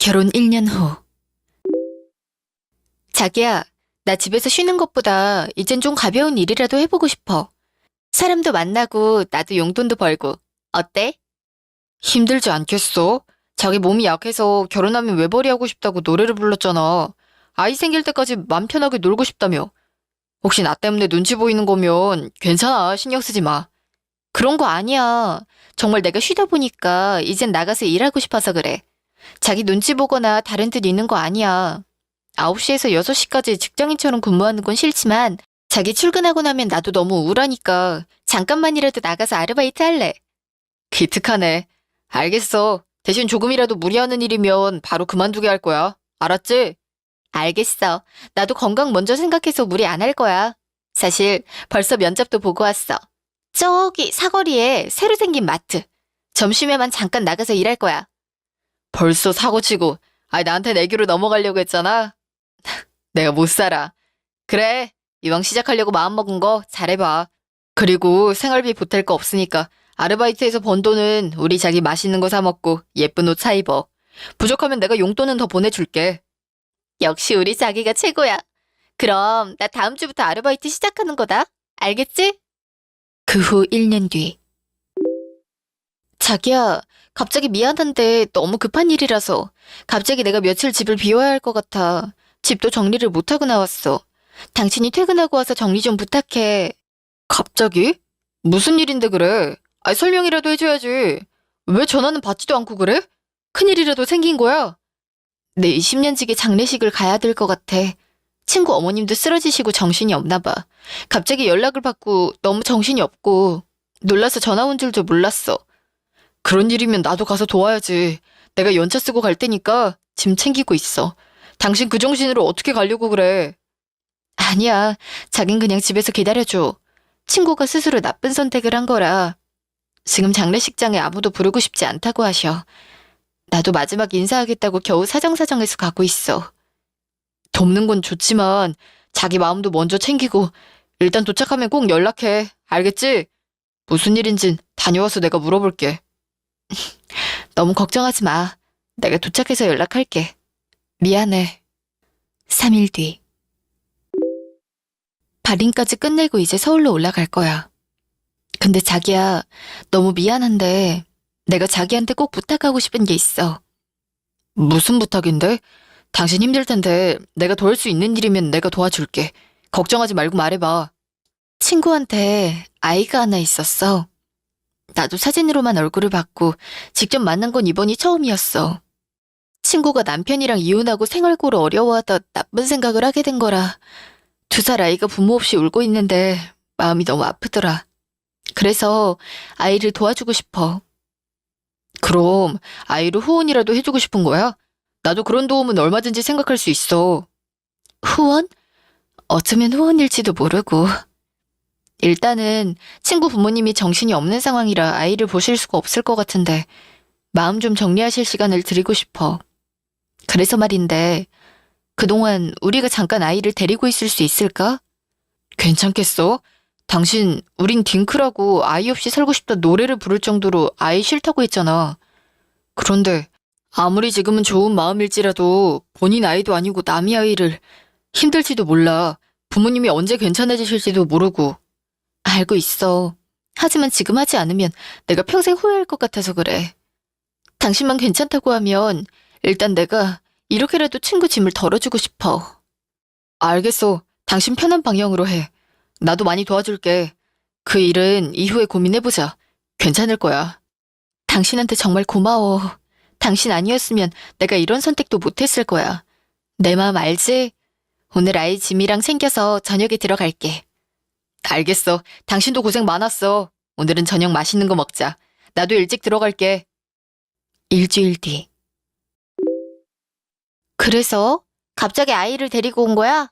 결혼 1년 후. 자기야, 나 집에서 쉬는 것보다 이젠 좀 가벼운 일이라도 해보고 싶어. 사람도 만나고 나도 용돈도 벌고. 어때? 힘들지 않겠어? 자기 몸이 약해서 결혼하면 외벌이 하고 싶다고 노래를 불렀잖아. 아이 생길 때까지 맘 편하게 놀고 싶다며. 혹시 나 때문에 눈치 보이는 거면 괜찮아, 신경 쓰지 마. 그런 거 아니야. 정말 내가 쉬다 보니까 이젠 나가서 일하고 싶어서 그래. 자기 눈치 보거나 다른 뜻 있는 거 아니야. 9시에서 6시까지 직장인처럼 근무하는 건 싫지만 자기 출근하고 나면 나도 너무 우울하니까 잠깐만이라도 나가서 아르바이트 할래. 기특하네. 알겠어. 대신 조금이라도 무리하는 일이면 바로 그만두게 할 거야. 알았지? 알겠어. 나도 건강 먼저 생각해서 무리 안 할 거야. 사실 벌써 면접도 보고 왔어. 저기 사거리에 새로 생긴 마트. 점심에만 잠깐 나가서 일할 거야. 벌써 사고치고, 나한테 내기로 넘어가려고 했잖아. 내가 못 살아. 그래, 이왕 시작하려고 마음먹은 거 잘해봐. 그리고 생활비 보탤 거 없으니까 아르바이트에서 번 돈은 우리 자기 맛있는 거 사 먹고 예쁜 옷 사 입어. 부족하면 내가 용돈은 더 보내줄게. 역시 우리 자기가 최고야. 그럼 나 다음 주부터 아르바이트 시작하는 거다. 알겠지? 그 후 1년 뒤. 자기야, 갑자기 미안한데 너무 급한 일이라서 갑자기 내가 며칠 집을 비워야 할 것 같아. 집도 정리를 못하고 나왔어. 당신이 퇴근하고 와서 정리 좀 부탁해. 갑자기? 무슨 일인데 그래? 설명이라도 해줘야지. 왜 전화는 받지도 않고 그래? 큰일이라도 생긴 거야? 내일 10년지기 장례식을 가야 될 것 같아. 친구 어머님도 쓰러지시고 정신이 없나 봐. 갑자기 연락을 받고 너무 정신이 없고 놀라서 전화 온 줄도 몰랐어. 그런 일이면 나도 가서 도와야지. 내가 연차 쓰고 갈 테니까 짐 챙기고 있어. 당신 그 정신으로 어떻게 가려고 그래? 아니야. 자긴 그냥 집에서 기다려줘. 친구가 스스로 나쁜 선택을 한 거라. 지금 장례식장에 아무도 부르고 싶지 않다고 하셔. 나도 마지막 인사하겠다고 겨우 사정사정해서 가고 있어. 돕는 건 좋지만 자기 마음도 먼저 챙기고 일단 도착하면 꼭 연락해. 알겠지? 무슨 일인진 다녀와서 내가 물어볼게. 너무 걱정하지 마. 내가 도착해서 연락할게. 미안해. 3일 뒤. 발인까지 끝내고 이제 서울로 올라갈 거야. 근데 자기야, 너무 미안한데 내가 자기한테 꼭 부탁하고 싶은 게 있어. 무슨 부탁인데? 당신 힘들 텐데 내가 도울 수 있는 일이면 내가 도와줄게. 걱정하지 말고 말해봐. 친구한테 아이가 하나 있었어. 나도 사진으로만 얼굴을 봤고 직접 만난 건 이번이 처음이었어. 친구가 남편이랑 이혼하고 생활고를 어려워하다 나쁜 생각을 하게 된 거라 2살 아이가 부모 없이 울고 있는데 마음이 너무 아프더라. 그래서 아이를 도와주고 싶어. 그럼 아이를 후원이라도 해주고 싶은 거야? 나도 그런 도움은 얼마든지 생각할 수 있어. 후원? 어쩌면 후원일지도 모르고. 일단은 친구 부모님이 정신이 없는 상황이라 아이를 보실 수가 없을 것 같은데 마음 좀 정리하실 시간을 드리고 싶어. 그래서 말인데 그동안 우리가 잠깐 아이를 데리고 있을 수 있을까? 괜찮겠어? 당신 우린 딩크라고 아이 없이 살고 싶다 노래를 부를 정도로 아이 싫다고 했잖아. 그런데 아무리 지금은 좋은 마음일지라도 본인 아이도 아니고 남의 아이를 힘들지도 몰라. 부모님이 언제 괜찮아지실지도 모르고. 알고 있어. 하지만 지금 하지 않으면 내가 평생 후회할 것 같아서 그래. 당신만 괜찮다고 하면 일단 내가 이렇게라도 친구 짐을 덜어주고 싶어. 알겠어. 당신 편한 방향으로 해. 나도 많이 도와줄게. 그 일은 이후에 고민해보자. 괜찮을 거야. 당신한테 정말 고마워. 당신 아니었으면 내가 이런 선택도 못했을 거야. 내 마음 알지? 오늘 아이 짐이랑 챙겨서 저녁에 들어갈게. 알겠어. 당신도 고생 많았어. 오늘은 저녁 맛있는 거 먹자. 나도 일찍 들어갈게. 일주일 뒤. 그래서 갑자기 아이를 데리고 온 거야?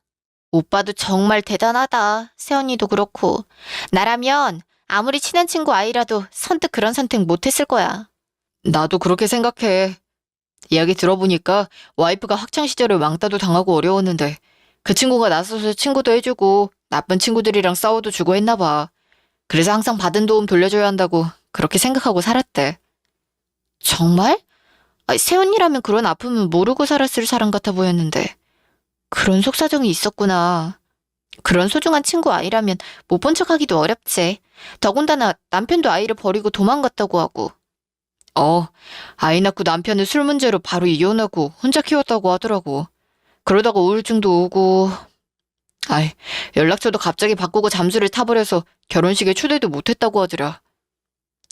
오빠도 정말 대단하다. 세연이도 그렇고. 나라면 아무리 친한 친구 아이라도 선뜻 그런 선택 못했을 거야. 나도 그렇게 생각해. 이야기 들어보니까 와이프가 학창시절에 왕따도 당하고 어려웠는데 그 친구가 나서서 친구도 해주고 나쁜 친구들이랑 싸워도 주고 했나 봐. 그래서 항상 받은 도움 돌려줘야 한다고 그렇게 생각하고 살았대. 정말? 새언니라면 그런 아픔은 모르고 살았을 사람 같아 보였는데. 그런 속사정이 있었구나. 그런 소중한 친구 아이라면 못 본 척하기도 어렵지. 더군다나 남편도 아이를 버리고 도망갔다고 하고. 아이 낳고 남편은 술 문제로 바로 이혼하고 혼자 키웠다고 하더라고. 그러다가 우울증도 오고. 아이, 연락처도 갑자기 바꾸고 잠수를 타버려서 결혼식에 초대도 못했다고 하더라.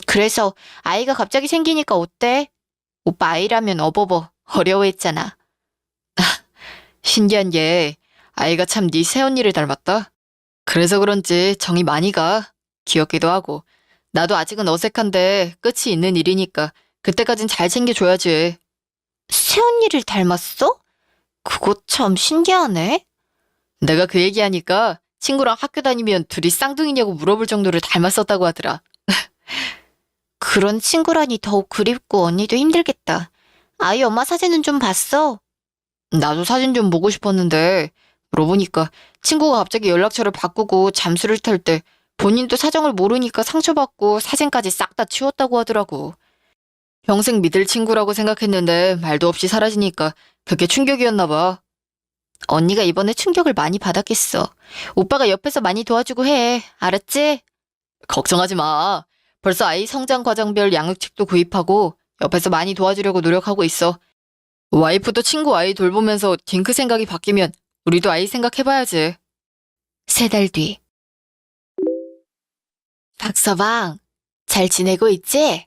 그래서 아이가 갑자기 생기니까 어때? 오빠 아이라면 어버버 어려워했잖아. 신기한 게 아이가 참 네 새언니를 닮았다. 그래서 그런지 정이 많이 가. 귀엽기도 하고. 나도 아직은 어색한데 끝이 있는 일이니까 그때까진 잘 챙겨줘야지. 새언니를 닮았어? 그거 참 신기하네. 내가 그 얘기하니까 친구랑 학교 다니면 둘이 쌍둥이냐고 물어볼 정도로 닮았었다고 하더라. 그런 친구라니 더욱 그립고 언니도 힘들겠다. 아이 엄마 사진은 좀 봤어? 나도 사진 좀 보고 싶었는데 물어보니까 친구가 갑자기 연락처를 바꾸고 잠수를 탈 때 본인도 사정을 모르니까 상처받고 사진까지 싹 다 치웠다고 하더라고. 평생 믿을 친구라고 생각했는데 말도 없이 사라지니까 그게 충격이었나 봐. 언니가 이번에 충격을 많이 받았겠어. 오빠가 옆에서 많이 도와주고 해. 알았지? 걱정하지 마. 벌써 아이 성장 과정별 양육책도 구입하고 옆에서 많이 도와주려고 노력하고 있어. 와이프도 친구 아이 돌보면서 딩크 생각이 바뀌면 우리도 아이 생각해봐야지. 3달 뒤. 박서방, 잘 지내고 있지?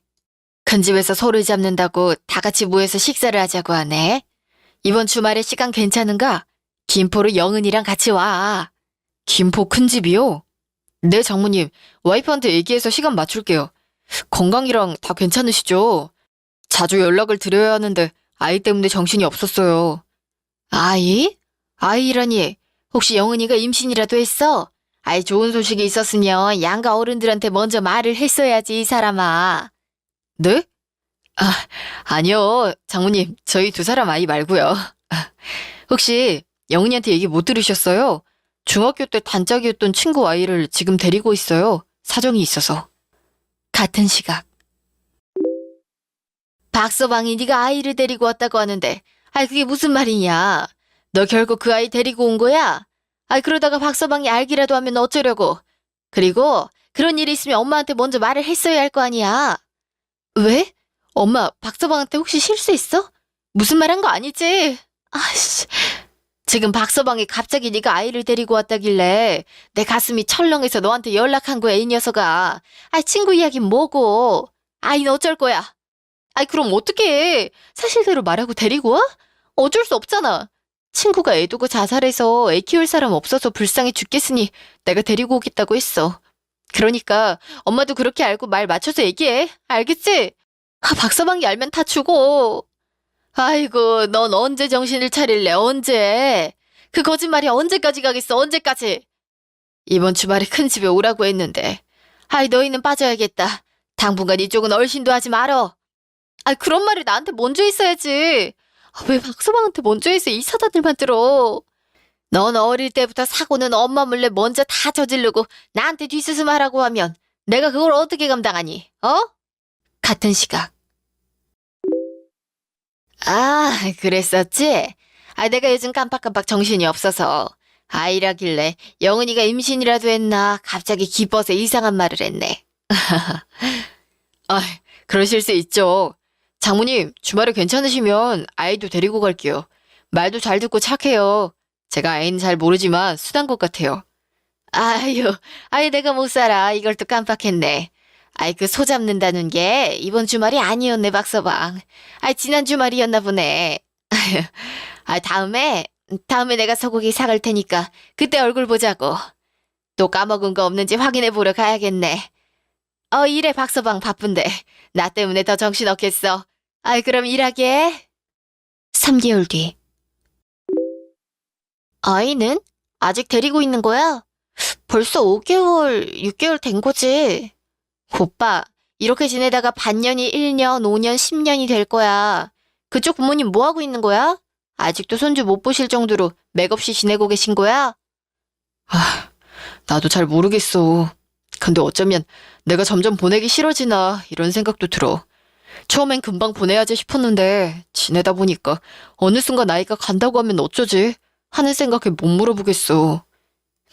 큰 집에서 소를 잡는다고 다 같이 모여서 식사를 하자고 하네. 이번 주말에 시간 괜찮은가? 김포로 영은이랑 같이 와. 김포 큰 집이요? 네, 장모님. 와이프한테 얘기해서 시간 맞출게요. 건강이랑 다 괜찮으시죠? 자주 연락을 드려야 하는데 아이 때문에 정신이 없었어요. 아이? 아이라니. 혹시 영은이가 임신이라도 했어? 아이 좋은 소식이 있었으면 양가 어른들한테 먼저 말을 했어야지, 이 사람아. 네? 아니요. 장모님, 저희 2사람 아이 말고요. 혹시 영은이한테 얘기 못 들으셨어요? 중학교 때 단짝이었던 친구 아이를 지금 데리고 있어요. 사정이 있어서. 같은 시각. 박서방이 네가 아이를 데리고 왔다고 하는데 그게 무슨 말이냐? 너 결국 그 아이 데리고 온 거야? 그러다가 박서방이 알기라도 하면 어쩌려고? 그리고 그런 일이 있으면 엄마한테 먼저 말을 했어야 할 거 아니야. 왜? 엄마, 박서방한테 혹시 실수했어? 무슨 말 한 거 아니지? 아이씨. 지금 박서방이 갑자기 네가 아이를 데리고 왔다길래 내 가슴이 철렁해서 너한테 연락한 거야, 이 녀석아. 친구 이야기는 뭐고? 아이는 어쩔 거야? 그럼 어떡해? 사실대로 말하고 데리고 와? 어쩔 수 없잖아. 친구가 애 두고 자살해서 애 키울 사람 없어서 불쌍해 죽겠으니 내가 데리고 오겠다고 했어. 그러니까 엄마도 그렇게 알고 말 맞춰서 얘기해. 알겠지? 박서방이 알면 다 죽어. 아이고, 넌 언제 정신을 차릴래? 언제? 그 거짓말이 언제까지 가겠어? 언제까지? 이번 주말에 큰 집에 오라고 했는데. 너희는 빠져야겠다. 당분간 이쪽은 얼씬도 하지 말어. 그런 말을 나한테 먼저 했어야지. 왜 박서방한테 먼저 해서 이 사단을 만들어? 넌 어릴 때부터 사고는 엄마 몰래 먼저 다 저지르고 나한테 뒷수습하라고 하면 내가 그걸 어떻게 감당하니? 같은 시각. 그랬었지? 내가 요즘 깜빡깜빡 정신이 없어서 아이라길래 영은이가 임신이라도 했나 갑자기 기뻐서 이상한 말을 했네. 그러실 수 있죠. 장모님, 주말에 괜찮으시면 아이도 데리고 갈게요. 말도 잘 듣고 착해요. 제가 아이는 잘 모르지만 순한 것 같아요. 내가 못 살아. 이걸 또 깜빡했네. 그 소 잡는다는 게 이번 주말이 아니었네, 박서방. 지난 주말이었나 보네. 다음에 내가 소고기 사갈 테니까 그때 얼굴 보자고. 또 까먹은 거 없는지 확인해 보러 가야겠네. 이래 박서방 바쁜데 나 때문에 더 정신 없겠어. 그럼 일하게. 3개월 뒤. 아이는? 아직 데리고 있는 거야? 벌써 5개월, 6개월 된 거지. 오빠, 이렇게 지내다가 반년이 1년, 5년, 10년이 될 거야. 그쪽 부모님 뭐 하고 있는 거야? 아직도 손주 못 보실 정도로 맥없이 지내고 계신 거야? 나도 잘 모르겠어. 근데 어쩌면 내가 점점 보내기 싫어지나 이런 생각도 들어. 처음엔 금방 보내야지 싶었는데 지내다 보니까 어느 순간 아이가 간다고 하면 어쩌지? 하는 생각에 못 물어보겠어.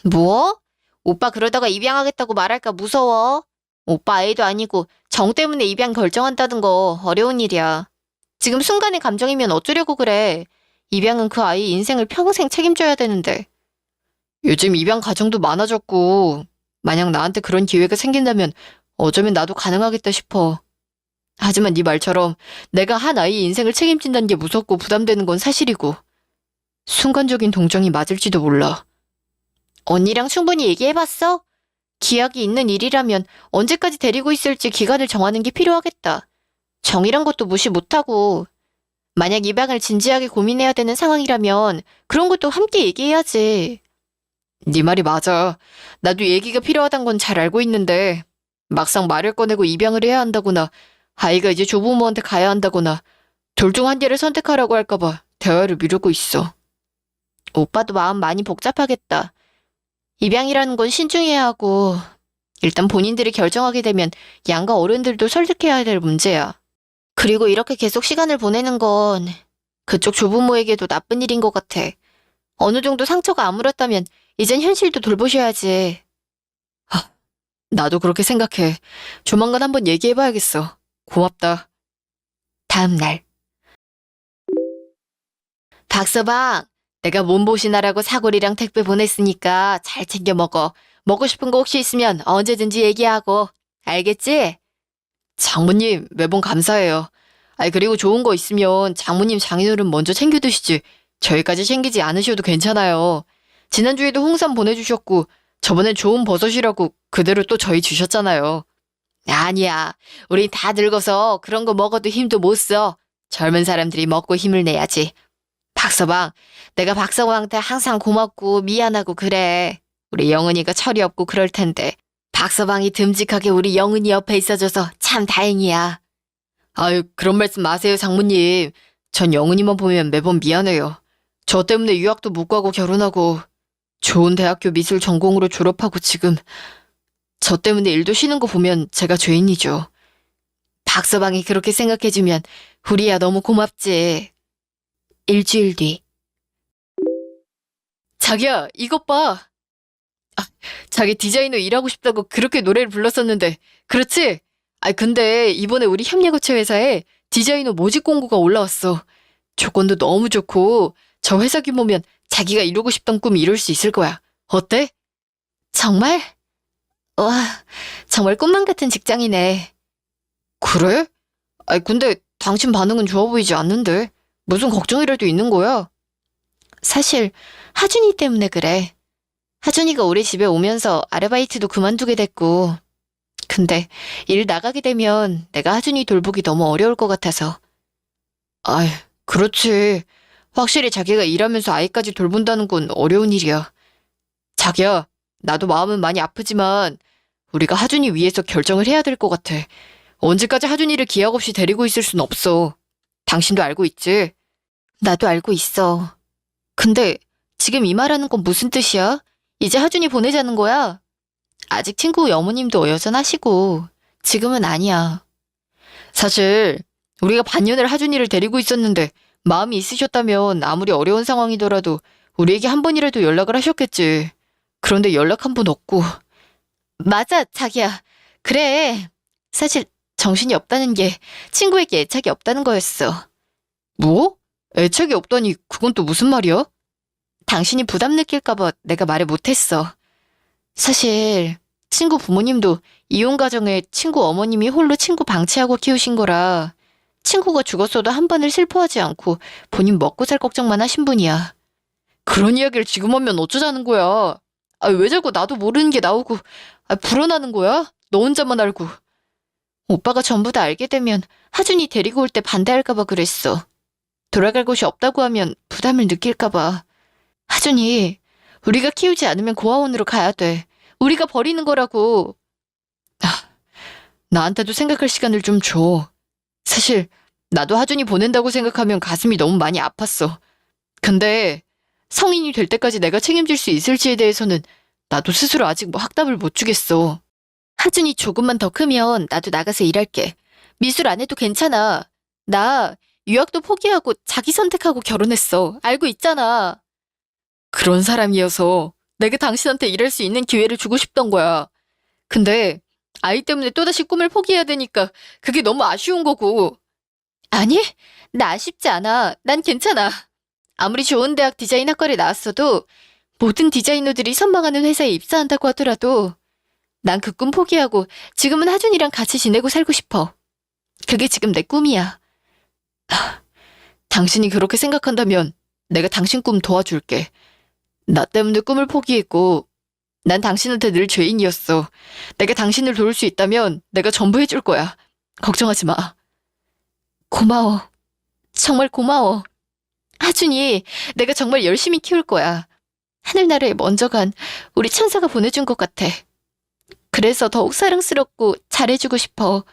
뭐? 오빠 그러다가 입양하겠다고 말할까 무서워. 오빠 아이도 아니고 정 때문에 입양 결정한다는 거 어려운 일이야. 지금 순간의 감정이면 어쩌려고 그래. 입양은 그 아이 인생을 평생 책임져야 되는데. 요즘 입양 가정도 많아졌고, 만약 나한테 그런 기회가 생긴다면 어쩌면 나도 가능하겠다 싶어. 하지만 네 말처럼 내가 한 아이의 인생을 책임진다는 게 무섭고 부담되는 건 사실이고, 순간적인 동정이 맞을지도 몰라. 언니랑 충분히 얘기해봤어? 기약이 있는 일이라면 언제까지 데리고 있을지 기간을 정하는 게 필요하겠다. 정이란 것도 무시 못하고, 만약 입양을 진지하게 고민해야 되는 상황이라면 그런 것도 함께 얘기해야지. 네 말이 맞아. 나도 얘기가 필요하단 건 잘 알고 있는데 막상 말을 꺼내고 입양을 해야 한다거나 아이가 이제 조부모한테 가야 한다거나 둘 중 한 개를 선택하라고 할까봐 대화를 미루고 있어. 오빠도 마음 많이 복잡하겠다. 입양이라는 건 신중해야 하고 일단 본인들이 결정하게 되면 양가 어른들도 설득해야 될 문제야. 그리고 이렇게 계속 시간을 보내는 건 그쪽 조부모에게도 나쁜 일인 것 같아. 어느 정도 상처가 아물었다면 이젠 현실도 돌보셔야지. 나도 그렇게 생각해. 조만간 한번 얘기해봐야겠어. 고맙다. 다음 날. 박서방, 내가 몸보신하라고 사골이랑 택배 보냈으니까 잘 챙겨 먹어. 먹고 싶은 거 혹시 있으면 언제든지 얘기하고. 알겠지? 장모님, 매번 감사해요. 그리고 좋은 거 있으면 장모님 장인어른 먼저 챙겨 드시지. 저희까지 챙기지 않으셔도 괜찮아요. 지난주에도 홍삼 보내주셨고, 저번엔 좋은 버섯이라고 그대로 또 저희 주셨잖아요. 아니야. 우린 다 늙어서 그런 거 먹어도 힘도 못 써. 젊은 사람들이 먹고 힘을 내야지. 박서방, 내가 박서방한테 항상 고맙고 미안하고 그래. 우리 영은이가 철이 없고 그럴 텐데. 박서방이 듬직하게 우리 영은이 옆에 있어줘서 참 다행이야. 아유, 그런 말씀 마세요, 장모님. 전 영은이만 보면 매번 미안해요. 저 때문에 유학도 못 가고 결혼하고 좋은 대학교 미술 전공으로 졸업하고 지금 저 때문에 일도 쉬는 거 보면 제가 죄인이죠. 박서방이 그렇게 생각해주면 우리야 너무 고맙지. 일주일 뒤. 자기야, 이것 봐. 자기 디자이너 일하고 싶다고 그렇게 노래를 불렀었는데 그렇지? 근데 이번에 우리 협력업체 회사에 디자이너 모집 공고가 올라왔어. 조건도 너무 좋고 저 회사 규모면 자기가 이루고 싶던 꿈 이룰 수 있을 거야. 어때? 정말? 와, 정말 꿈만 같은 직장이네. 그래? 근데 당신 반응은 좋아 보이지 않는데. 무슨 걱정이라도 있는 거야? 사실 하준이 때문에 그래. 하준이가 우리 집에 오면서 아르바이트도 그만두게 됐고. 근데 일 나가게 되면 내가 하준이 돌보기 너무 어려울 것 같아서. 아이, 그렇지. 확실히 자기가 일하면서 아이까지 돌본다는 건 어려운 일이야. 자기야, 나도 마음은 많이 아프지만 우리가 하준이 위해서 결정을 해야 될 것 같아. 언제까지 하준이를 기약 없이 데리고 있을 순 없어. 당신도 알고 있지? 나도 알고 있어. 근데 지금 이 말하는 건 무슨 뜻이야? 이제 하준이 보내자는 거야? 아직 친구 어머님도 여전하시고 지금은 아니야. 사실 우리가 반년을 하준이를 데리고 있었는데 마음이 있으셨다면 아무리 어려운 상황이더라도 우리에게 한 번이라도 연락을 하셨겠지. 그런데 연락 한 번 없고. 맞아, 자기야. 그래. 사실 정신이 없다는 게 친구에게 애착이 없다는 거였어. 뭐? 애착이 없다니 그건 또 무슨 말이야? 당신이 부담 느낄까봐 내가 말을 못했어. 사실 친구 부모님도 이혼 가정에 친구 어머님이 홀로 친구 방치하고 키우신 거라 친구가 죽었어도 한 번을 슬퍼하지 않고 본인 먹고 살 걱정만 하신 분이야. 그런 이야기를 지금 하면 어쩌자는 거야? 왜 자꾸 나도 모르는 게 나오고 불어나는 거야? 너 혼자만 알고. 오빠가 전부 다 알게 되면 하준이 데리고 올 때 반대할까 봐 그랬어. 돌아갈 곳이 없다고 하면 부담을 느낄까 봐. 하준이, 우리가 키우지 않으면 고아원으로 가야 돼. 우리가 버리는 거라고. 나한테도 생각할 시간을 좀 줘. 사실 나도 하준이 보낸다고 생각하면 가슴이 너무 많이 아팠어. 근데 성인이 될 때까지 내가 책임질 수 있을지에 대해서는 나도 스스로 아직 확답을 못 주겠어. 하준이 조금만 더 크면 나도 나가서 일할게. 미술 안 해도 괜찮아. 나 유학도 포기하고 자기 선택하고 결혼했어. 알고 있잖아. 그런 사람이어서 내가 당신한테 일할 수 있는 기회를 주고 싶던 거야. 근데 아이 때문에 또다시 꿈을 포기해야 되니까 그게 너무 아쉬운 거고. 아니, 나 아쉽지 않아. 난 괜찮아. 아무리 좋은 대학 디자인 학과를 나왔어도 모든 디자이너들이 선망하는 회사에 입사한다고 하더라도 난 그 꿈 포기하고 지금은 하준이랑 같이 지내고 살고 싶어. 그게 지금 내 꿈이야. 당신이 그렇게 생각한다면 내가 당신 꿈 도와줄게. 나 때문에 꿈을 포기했고 난 당신한테 늘 죄인이었어. 내가 당신을 도울 수 있다면 내가 전부 해줄 거야. 걱정하지 마. 고마워. 정말 고마워. 하준이, 내가 정말 열심히 키울 거야. 하늘나라에 먼저 간 우리 천사가 보내준 것 같아. 그래서 더욱 사랑스럽고 잘해주고 싶어.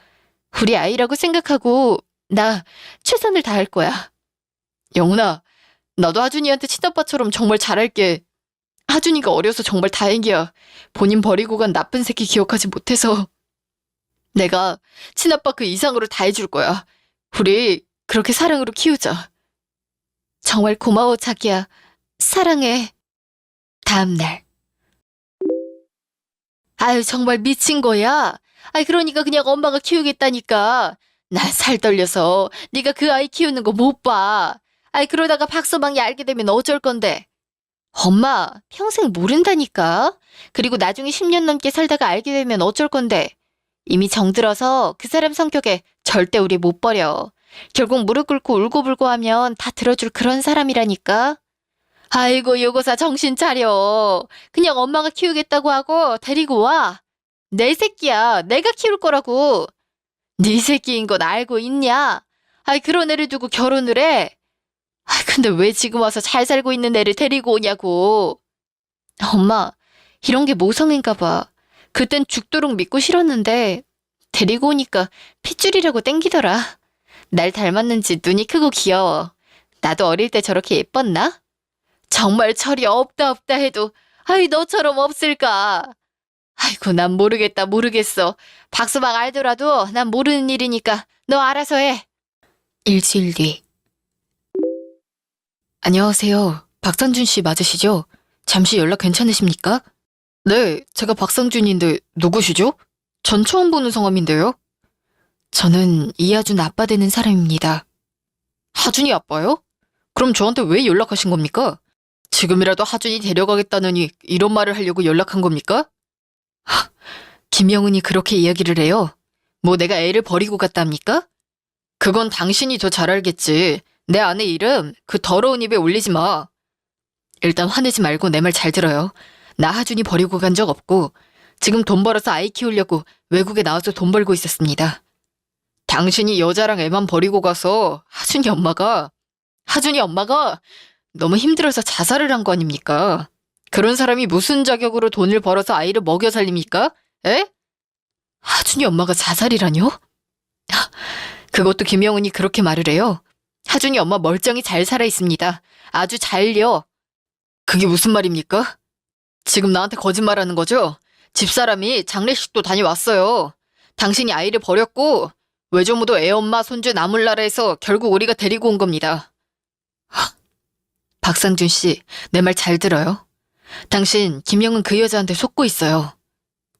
우리 아이라고 생각하고 나 최선을 다할 거야. 영훈아, 나도 하준이한테 친아빠처럼 정말 잘할게. 하준이가 어려서 정말 다행이야. 본인 버리고 간 나쁜 새끼 기억하지 못해서. 내가 친아빠 그 이상으로 다 해줄 거야. 우리 그렇게 사랑으로 키우자. 정말 고마워, 자기야. 사랑해. 다음 날. 아유, 정말 미친 거야. 아이, 그러니까 그냥 엄마가 키우겠다니까. 난 살 떨려서 네가 그 아이 키우는 거 못 봐. 아이, 그러다가 박서방이 알게 되면 어쩔 건데. 엄마, 평생 모른다니까. 그리고 나중에 10년 넘게 살다가 알게 되면 어쩔 건데. 이미 정들어서 그 사람 성격에 절대 우리 못 버려. 결국 무릎 꿇고 울고불고 하면 다 들어줄 그런 사람이라니까. 아이고, 요거사 정신 차려. 그냥 엄마가 키우겠다고 하고 데리고 와. 내 새끼야. 내가 키울 거라고. 네 새끼인 건 알고 있냐? 아이, 그런 애를 두고 결혼을 해? 아, 근데 왜 지금 와서 잘 살고 있는 애를 데리고 오냐고. 엄마, 이런 게 모성인가 봐. 그땐 죽도록 믿고 싫었는데 데리고 오니까 핏줄이라고 땡기더라. 날 닮았는지 눈이 크고 귀여워. 나도 어릴 때 저렇게 예뻤나? 정말 철이 없다 해도 아이, 너처럼 없을까? 아이고, 난 모르겠다, 모르겠어. 박수방 알더라도 난 모르는 일이니까 너 알아서 해. 일주일 뒤. 안녕하세요. 박상준 씨 맞으시죠? 잠시 연락 괜찮으십니까? 네, 제가 박상준인데 누구시죠? 전 처음 보는 성함인데요. 저는 이하준 아빠 되는 사람입니다. 하준이 아빠요? 그럼 저한테 왜 연락하신 겁니까? 지금이라도 하준이 데려가겠다느니 이런 말을 하려고 연락한 겁니까? 김영은이 그렇게 이야기를 해요. 뭐 내가 애를 버리고 갔답니까? 그건 당신이 더 잘 알겠지. 내 아내 이름 그 더러운 입에 올리지 마. 일단 화내지 말고 내 말 잘 들어요. 나 하준이 버리고 간 적 없고 지금 돈 벌어서 아이 키우려고 외국에 나와서 돈 벌고 있었습니다. 당신이 여자랑 애만 버리고 가서 하준이 엄마가 너무 힘들어서 자살을 한 거 아닙니까? 그런 사람이 무슨 자격으로 돈을 벌어서 아이를 먹여 살립니까? 에? 하준이 엄마가 자살이라뇨? 그것도 김영은이 그렇게 말을 해요. 하준이 엄마 멀쩡히 잘 살아 있습니다. 아주 잘요. 그게 무슨 말입니까? 지금 나한테 거짓말하는 거죠? 집사람이 장례식도 다녀왔어요. 당신이 아이를 버렸고 외조모도 애엄마 손주 남을 나라에서 결국 우리가 데리고 온 겁니다. 박상준 씨, 내 말 잘 들어요. 당신 김영은 그 여자한테 속고 있어요.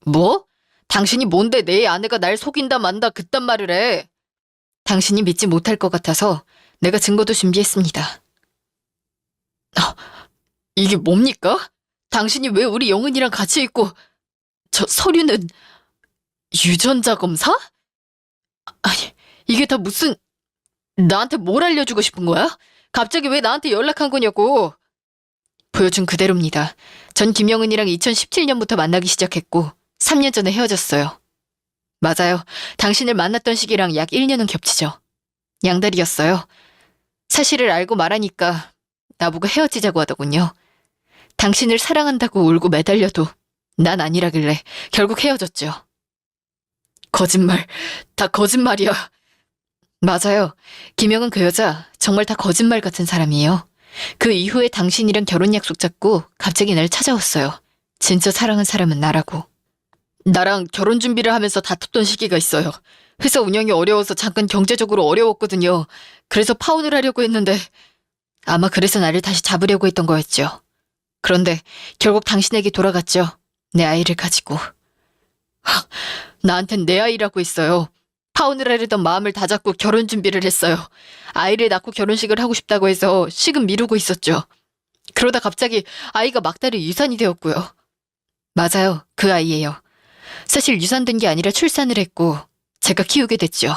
뭐? 당신이 뭔데 내 아내가 날 속인다 만다 그딴 말을 해. 당신이 믿지 못할 것 같아서 내가 증거도 준비했습니다. 이게 뭡니까? 당신이 왜 우리 영은이랑 같이 있고 저 서류는 유전자 검사? 아니, 이게 다 무슨... 나한테 뭘 알려주고 싶은 거야? 갑자기 왜 나한테 연락한 거냐고. 보여준 그대로입니다. 전 김영은이랑 2017년부터 만나기 시작했고 3년 전에 헤어졌어요. 맞아요. 당신을 만났던 시기랑 약 1년은 겹치죠. 양다리였어요. 사실을 알고 말하니까 나보고 헤어지자고 하더군요. 당신을 사랑한다고 울고 매달려도 난 아니라길래 결국 헤어졌죠. 거짓말, 다 거짓말이야. 맞아요. 김영은 그 여자 정말 다 거짓말 같은 사람이에요. 그 이후에 당신이랑 결혼 약속 잡고 갑자기 날 찾아왔어요. 진짜 사랑한 사람은 나라고. 나랑 결혼 준비를 하면서 다퉜던 시기가 있어요. 회사 운영이 어려워서 잠깐 경제적으로 어려웠거든요. 그래서 파혼을 하려고 했는데 아마 그래서 나를 다시 잡으려고 했던 거였죠. 그런데 결국 당신에게 돌아갔죠. 내 아이를 가지고. 나한텐 내 아이라고 했어요. 파혼을 하려던 마음을 다잡고 결혼 준비를 했어요. 아이를 낳고 결혼식을 하고 싶다고 해서 식은 미루고 있었죠. 그러다 갑자기 아이가 막달의 유산이 되었고요. 맞아요. 그 아이예요. 사실 유산된 게 아니라 출산을 했고 제가 키우게 됐죠.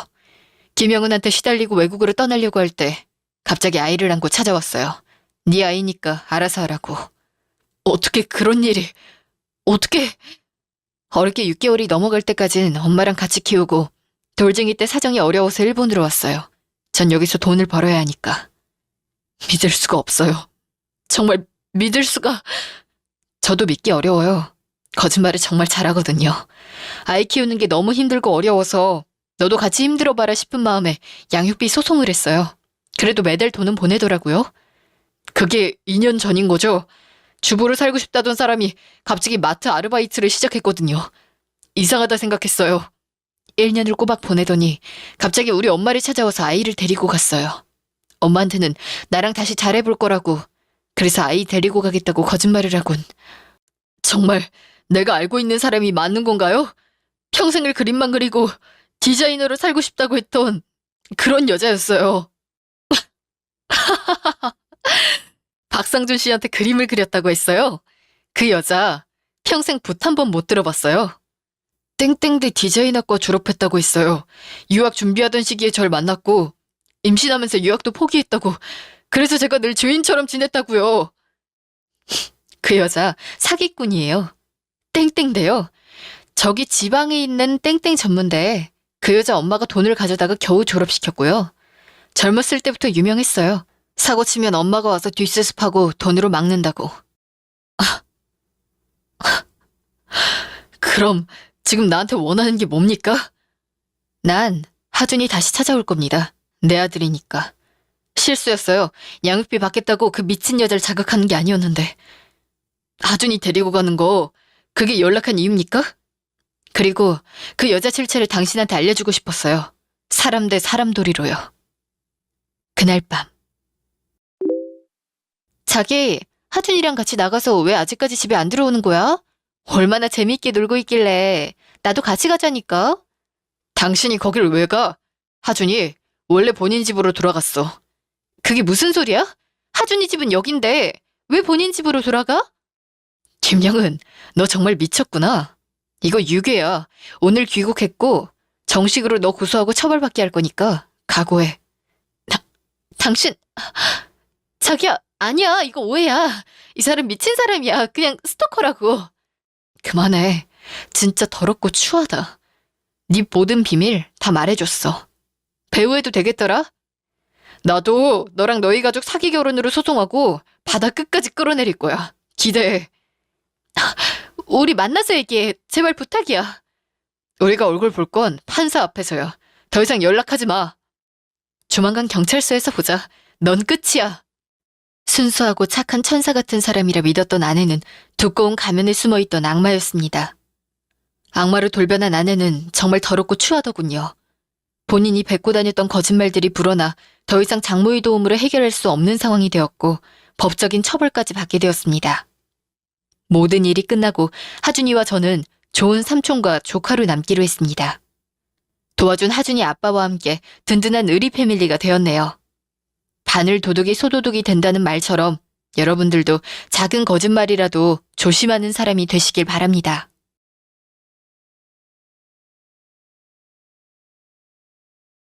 김영은한테 시달리고 외국으로 떠나려고 할 때 갑자기 아이를 안고 찾아왔어요. 네 아이니까 알아서 하라고. 어떻게 그런 일이... 어떻게... 어렵게 6개월이 넘어갈 때까진 엄마랑 같이 키우고 돌쟁이 때 사정이 어려워서 일본으로 왔어요. 전 여기서 돈을 벌어야 하니까. 믿을 수가 없어요. 정말 믿을 수가... 저도 믿기 어려워요. 거짓말을 정말 잘하거든요. 아이 키우는 게 너무 힘들고 어려워서 너도 같이 힘들어봐라 싶은 마음에 양육비 소송을 했어요. 그래도 매달 돈은 보내더라고요. 그게 2년 전인 거죠. 주부로 살고 싶다던 사람이 갑자기 마트 아르바이트를 시작했거든요. 이상하다 생각했어요. 1년을 꼬박 보내더니 갑자기 우리 엄마를 찾아와서 아이를 데리고 갔어요. 엄마한테는 나랑 다시 잘해볼 거라고, 그래서 아이 데리고 가겠다고 거짓말을 하곤. 정말 내가 알고 있는 사람이 맞는 건가요? 평생을 그림만 그리고 디자이너로 살고 싶다고 했던 그런 여자였어요. 박상준 씨한테 그림을 그렸다고 했어요. 그 여자 평생 붓 한 번 못 들어봤어요. 땡땡대 디자인학과 졸업했다고 했어요. 유학 준비하던 시기에 절 만났고 임신하면서 유학도 포기했다고. 그래서 제가 늘 주인처럼 지냈다고요. 그 여자 사기꾼이에요. 땡땡대요. 저기 지방에 있는 땡땡 전문대에 그 여자 엄마가 돈을 가져다가 겨우 졸업시켰고요. 젊었을 때부터 유명했어요. 사고 치면 엄마가 와서 뒷수습하고 돈으로 막는다고. 그럼 지금 나한테 원하는 게 뭡니까? 난 하준이 다시 찾아올 겁니다. 내 아들이니까. 실수였어요. 양육비 받겠다고 그 미친 여자를 자극하는 게 아니었는데. 하준이 데리고 가는 거 그게 연락한 이유입니까? 그리고 그 여자 실체를 당신한테 알려주고 싶었어요. 사람 대 사람 도리로요. 그날 밤. 자기, 하준이랑 같이 나가서 왜 아직까지 집에 안 들어오는 거야? 얼마나 재밌게 놀고 있길래. 나도 같이 가자니까. 당신이 거길 왜 가? 하준이 원래 본인 집으로 돌아갔어. 그게 무슨 소리야? 하준이 집은 여긴데 왜 본인 집으로 돌아가? 김영은, 너 정말 미쳤구나. 이거 유괴야. 오늘 귀국했고 정식으로 너 고소하고 처벌받게 할 거니까 각오해. 당신... 자기야, 아니야. 이거 오해야. 이 사람 미친 사람이야. 그냥 스토커라고. 그만해. 진짜 더럽고 추하다. 네 모든 비밀 다 말해줬어. 배우해도 되겠더라? 나도 너랑 너희 가족 사기 결혼으로 소송하고 바다 끝까지 끌어내릴 거야. 기대해. 우리 만나서 얘기해. 제발 부탁이야. 우리가 얼굴 볼 건 판사 앞에서야. 더 이상 연락하지 마. 조만간 경찰서에서 보자. 넌 끝이야. 순수하고 착한 천사 같은 사람이라 믿었던 아내는 두꺼운 가면에 숨어있던 악마였습니다. 악마로 돌변한 아내는 정말 더럽고 추하더군요. 본인이 뱉고 다녔던 거짓말들이 불어나 더 이상 장모의 도움으로 해결할 수 없는 상황이 되었고 법적인 처벌까지 받게 되었습니다. 모든 일이 끝나고 하준이와 저는 좋은 삼촌과 조카로 남기로 했습니다. 도와준 하준이 아빠와 함께 든든한 의리 패밀리가 되었네요. 바늘 도둑이 소도둑이 된다는 말처럼 여러분들도 작은 거짓말이라도 조심하는 사람이 되시길 바랍니다.